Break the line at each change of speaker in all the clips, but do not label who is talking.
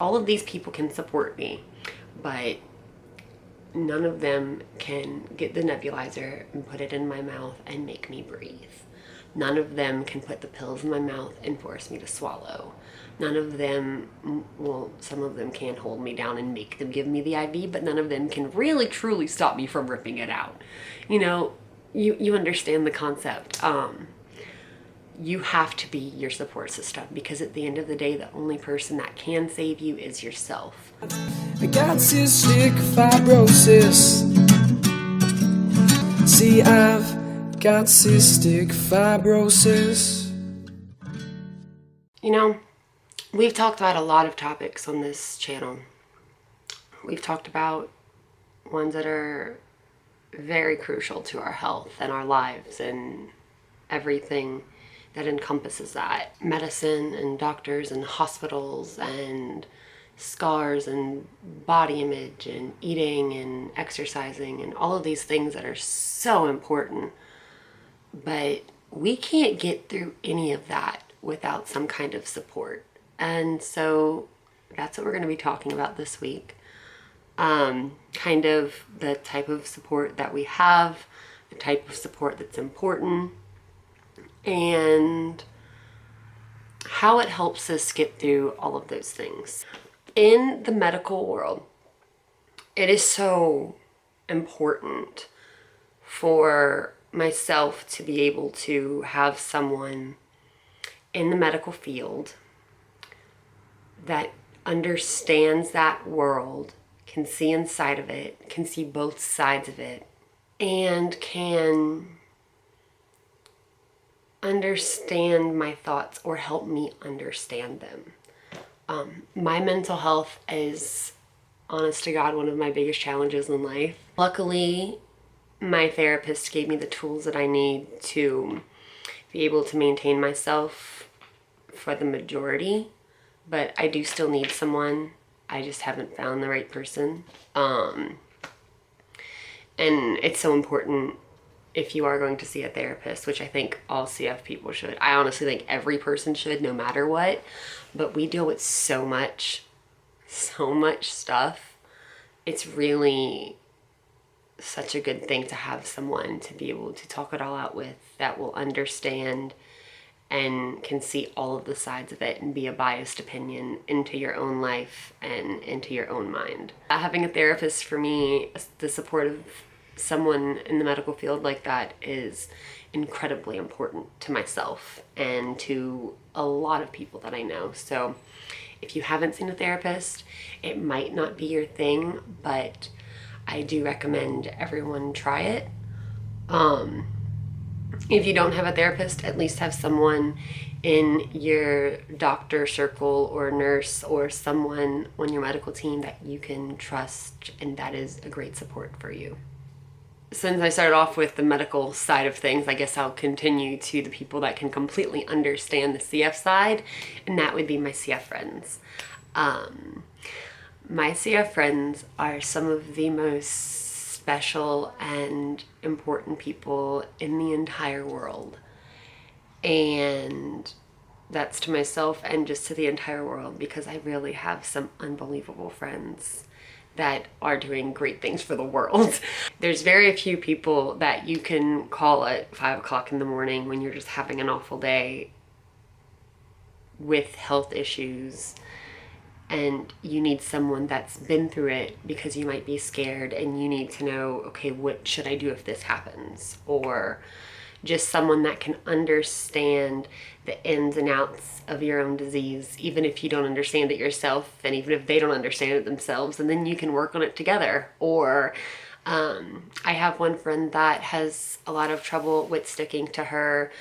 All of these people can support me, but none of them can get the nebulizer and put it in my mouth and make me breathe. None of them can put the pills in my mouth and force me to swallow. None of them, well, some of them can hold me down and make them give me the IV, but none of them can really truly stop me from ripping it out. You know, you understand the concept. You have to be your support system, because at the end of the day, the only person that can save you is yourself.
I got cystic fibrosis. See, I've got cystic fibrosis.
You know, we've talked about a lot of topics on this channel. We've talked about ones that are very crucial to our health and our lives and everything that encompasses that. Medicine and doctors and hospitals and scars and body image and eating and exercising and all of these things that are so important. But we can't get through any of that without some kind of support. And so that's what we're going to be talking about this week. Kind of the type of support that we have, the type of support that's important, and how it helps us get through all of those things. In the medical world, it is so important for myself to be able to have someone in the medical field that understands that world, can see inside of it, can see both sides of it, and can understand my thoughts or help me understand them. My mental health is, honest to God, one of my biggest challenges in life. Luckily, my therapist gave me the tools that I need to be able to maintain myself for the majority, but I do still need someone. I just haven't found the right person. And it's so important if you are going to see a therapist, which I think all CF people should. I honestly think every person should, no matter what. But we deal with so much stuff. It's really such a good thing to have someone to be able to talk it all out with that will understand and can see all of the sides of it and be a biased opinion into your own life and into your own mind. Having a therapist, for me, the support of someone in the medical field like that is incredibly important to myself and to a lot of people that I know. So if you haven't seen a therapist, it might not be your thing, but I do recommend everyone try it. If you don't have a therapist, at least have someone in your doctor circle or nurse or someone on your medical team that you can trust, and that is a great support for you. Since I started off with the medical side of things, I guess I'll continue to the people that can completely understand the CF side, and that would be my CF friends. My CF friends are some of the most special and important people in the entire world. And that's to myself and just to the entire world, because I really have some unbelievable friends that are doing great things for the world. There's very few people that you can call at 5 o'clock in the morning when you're just having an awful day with health issues and you need someone that's been through it, because you might be scared and you need to know, okay, what should I do if this happens? Or just someone that can understand the ins and outs of your own disease, even if you don't understand it yourself, and even if they don't understand it themselves, and then you can work on it together. Or I have one friend that has a lot of trouble with sticking to her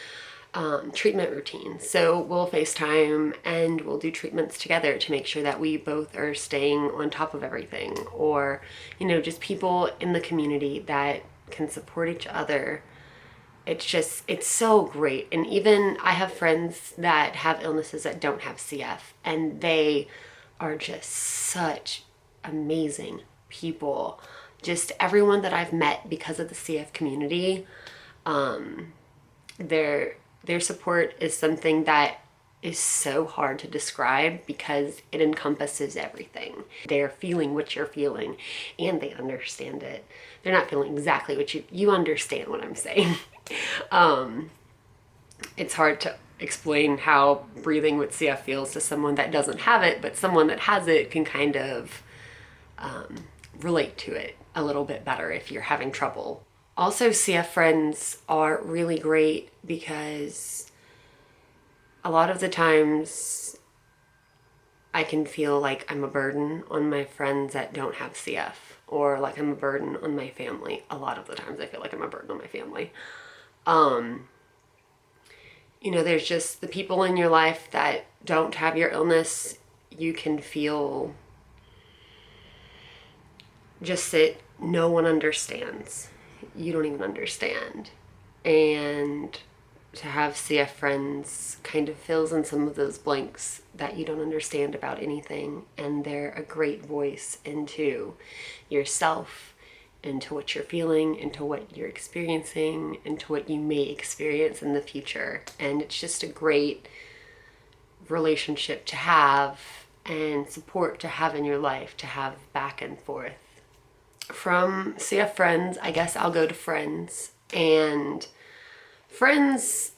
treatment routine. So we'll FaceTime and we'll do treatments together to make sure that we both are staying on top of everything. Or, you know, just people in the community that can support each other. It's so great. And even I have friends that have illnesses that don't have CF, and they are just such amazing people. Just everyone that I've met because of the CF community, their support is something that is so hard to describe because it encompasses everything. They're feeling what you're feeling and they understand it. They're not feeling exactly what you understand what I'm saying. It's hard to explain how breathing with CF feels to someone that doesn't have it, but someone that has it can kind of relate to it a little bit better if you're having trouble. Also, CF friends are really great because a lot of the times I can feel like I'm a burden on my friends that don't have CF, or like I'm a burden on my family. A lot of the times I feel like I'm a burden on my family. You know, there's just the people in your life that don't have your illness. You can feel just that no one understands. You don't even understand. And to have CF friends kind of fills in some of those blanks that you don't understand about anything. And they're a great voice into yourself, into what you're feeling, into what you're experiencing, into what you may experience in the future. And it's just a great relationship to have and support to have in your life, to have back and forth. From CF friends, I guess I'll go to friends. And friends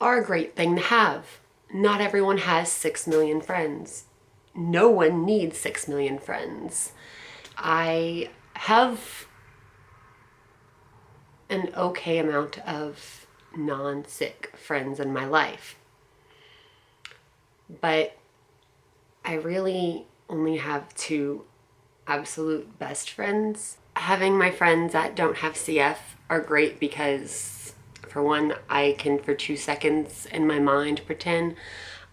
are a great thing to have. Not everyone has 6 million friends. No one needs 6 million friends. I have an okay amount of non-sick friends in my life. But I really only have 2 absolute best friends. Having my friends that don't have CF are great because, for one, I can for 2 seconds in my mind pretend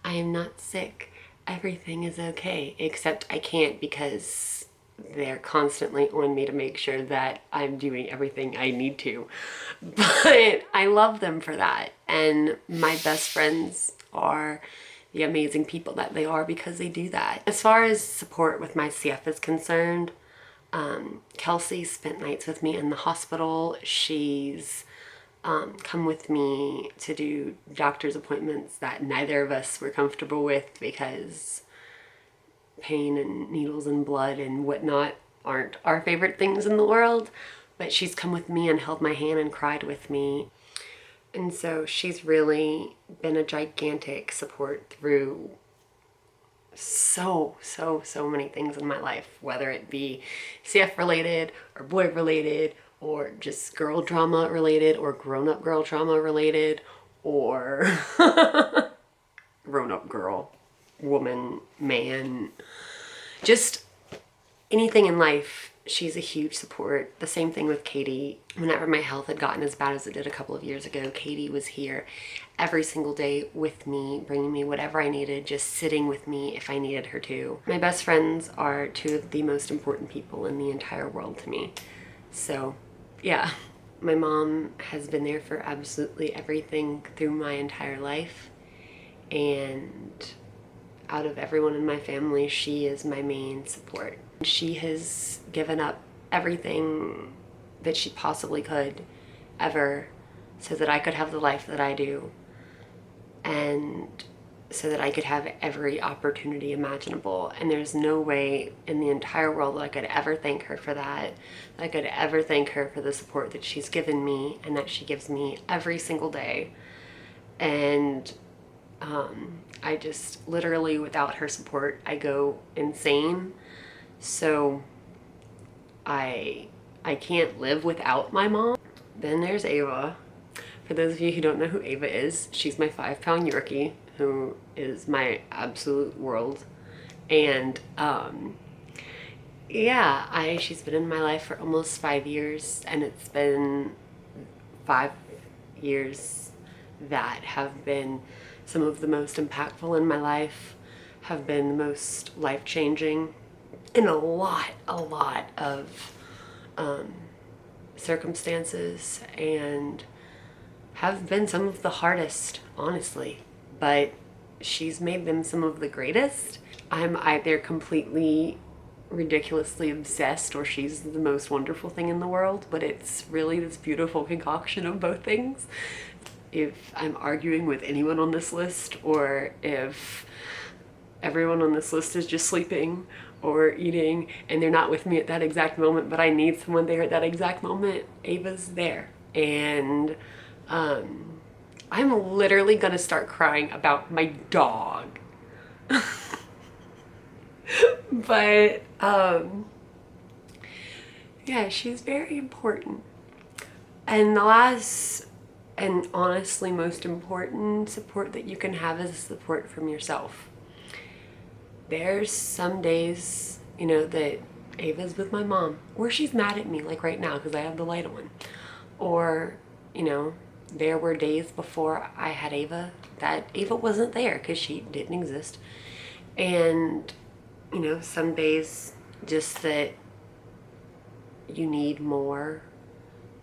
I am not sick. Everything is okay, except I can't because they're constantly on me to make sure that I'm doing everything I need to. But I love them for that. And my best friends are the amazing people that they are because they do that. As far as support with my CF is concerned, Kelsey spent nights with me in the hospital. She's come with me to do doctor's appointments that neither of us were comfortable with because pain and needles and blood and whatnot aren't our favorite things in the world. But she's come with me and held my hand and cried with me. And so she's really been a gigantic support through so many things in my life, whether it be CF related or boy related or just girl drama related or grown-up girl trauma related or grown-up girl, woman, man, just anything in life. She's a huge support. The same thing with Katie. Whenever my health had gotten as bad as it did a couple of years ago, Katie was here every single day with me, bringing me whatever I needed, just sitting with me if I needed her to. My best friends are 2 of the most important people in the entire world to me. So, yeah. My mom has been there for absolutely everything through my entire life. And out of everyone in my family, she is my main support. She has given up everything that she possibly could ever so that I could have the life that I do and so that I could have every opportunity imaginable. And there's no way in the entire world that I could ever thank her for that I could ever thank her for the support that she's given me and that she gives me every single day. And I just literally, without her support, I go insane. So I can't live without my mom. Then there's Ava. For those of you who don't know who Ava is, she's my 5-pound Yorkie who is my absolute world. And yeah, she's been in my life for almost 5 years, and it's been 5 years that have been some of the most impactful in my life, have been the most life-changing in a lot of circumstances, and have been some of the hardest, honestly, but she's made them some of the greatest. I'm either completely ridiculously obsessed or she's the most wonderful thing in the world, but it's really this beautiful concoction of both things. if I'm arguing with anyone on this list, or if everyone on this list is just sleeping or eating and they're not with me at that exact moment, but I need someone there at that exact moment, Ava's there. And I'm literally gonna start crying about my dog. But yeah, she's very important. And the last and honestly most important support that you can have is support from yourself. There's some days, you know, that Ava's with my mom, or she's mad at me, like right now because I have the light on. Or, you know, there were days before I had Ava that Ava wasn't there because she didn't exist. And, you know, some days just that you need more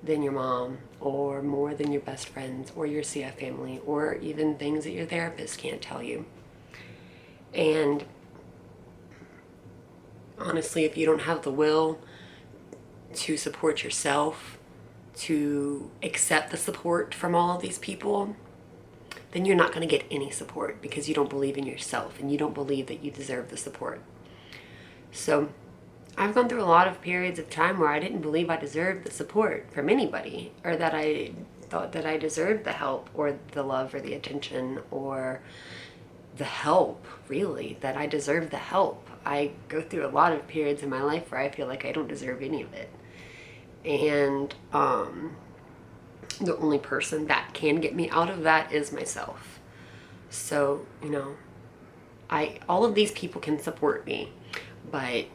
than your mom, or more than your best friends, or your CF family, or even things that your therapist can't tell you. And honestly, if you don't have the will to support yourself, to accept the support from all of these people, then you're not going to get any support because you don't believe in yourself and you don't believe that you deserve the support. So I've gone through a lot of periods of time where I didn't believe I deserved the support from anybody, or that I thought that I deserved the help or the love or the attention or the help, really, that I deserve the help. I go through a lot of periods in my life where I feel like I don't deserve any of it. And the only person that can get me out of that is myself. So, you know, all of these people can support me, but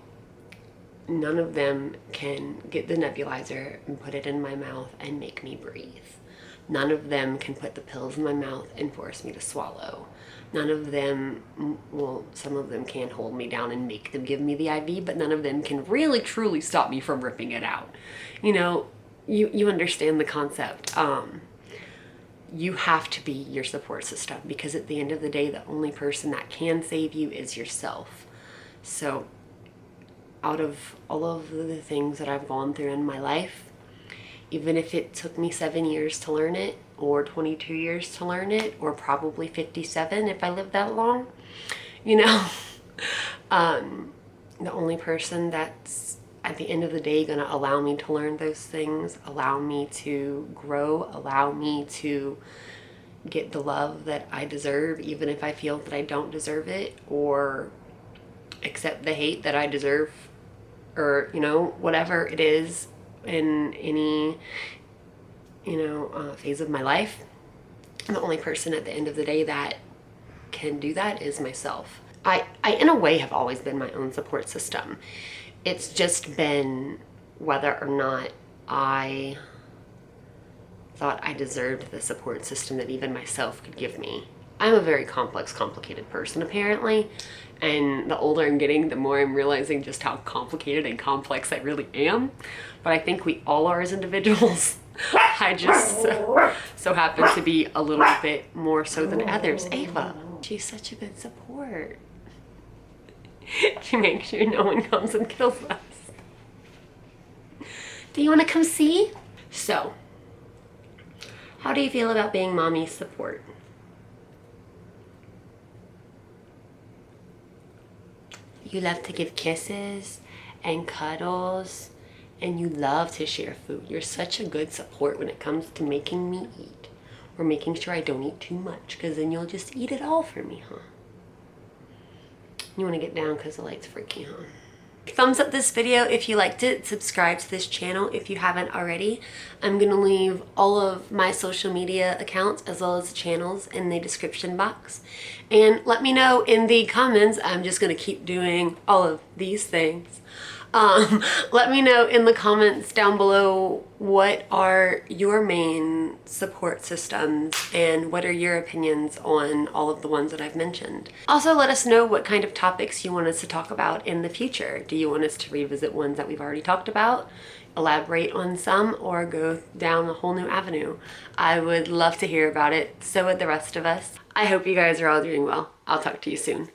none of them can get the nebulizer and put it in my mouth and make me breathe. None of them can put the pills in my mouth and force me to swallow. None of them, well, some of them can hold me down and make them give me the IV, but none of them can really truly stop me from ripping it out. You know, you understand the concept. You have to be your support system, because at the end of the day, the only person that can save you is yourself. So out of all of the things that I've gone through in my life, even if it took me 7 years to learn it, or 22 years to learn it, or probably 57 if I live that long, you know, the only person that's at the end of the day gonna allow me to learn those things, allow me to grow, allow me to get the love that I deserve, even if I feel that I don't deserve it, or accept the hate that I deserve, or, you know, whatever it is in any, you know, phase of my life. The only person at the end of the day that can do that is myself. I in a way have always been my own support system. It's just been whether or not I thought I deserved the support system that even myself could give me. I'm a very complex, complicated person, apparently, and the older I'm getting, the more I'm realizing just how complicated and complex I really am. But I think we all are as individuals. I just so happen to be a little bit more so than others. Ava, she's such a good support. She makes sure no one comes and kills us. Do you want to come see? So, how do you feel about being mommy's support? You love to give kisses and cuddles, and you love to share food. You're such a good support when it comes to making me eat, or making sure I don't eat too much, because then you'll just eat it all for me, huh? You want to get down because the light's freaky, huh? Thumbs up this video if you liked it. Subscribe to this channel if you haven't already. I'm going to leave all of my social media accounts as well as the channels in the description box. And let me know in the comments. I'm just going to keep doing all of these things. Let me know in the comments down below what are your main support systems and what are your opinions on all of the ones that I've mentioned. Also, let us know what kind of topics you want us to talk about in the future. Do you want us to revisit ones that we've already talked about, elaborate on some, or go down a whole new avenue? I would love to hear about it. So would the rest of us. I hope you guys are all doing well. I'll talk to you soon.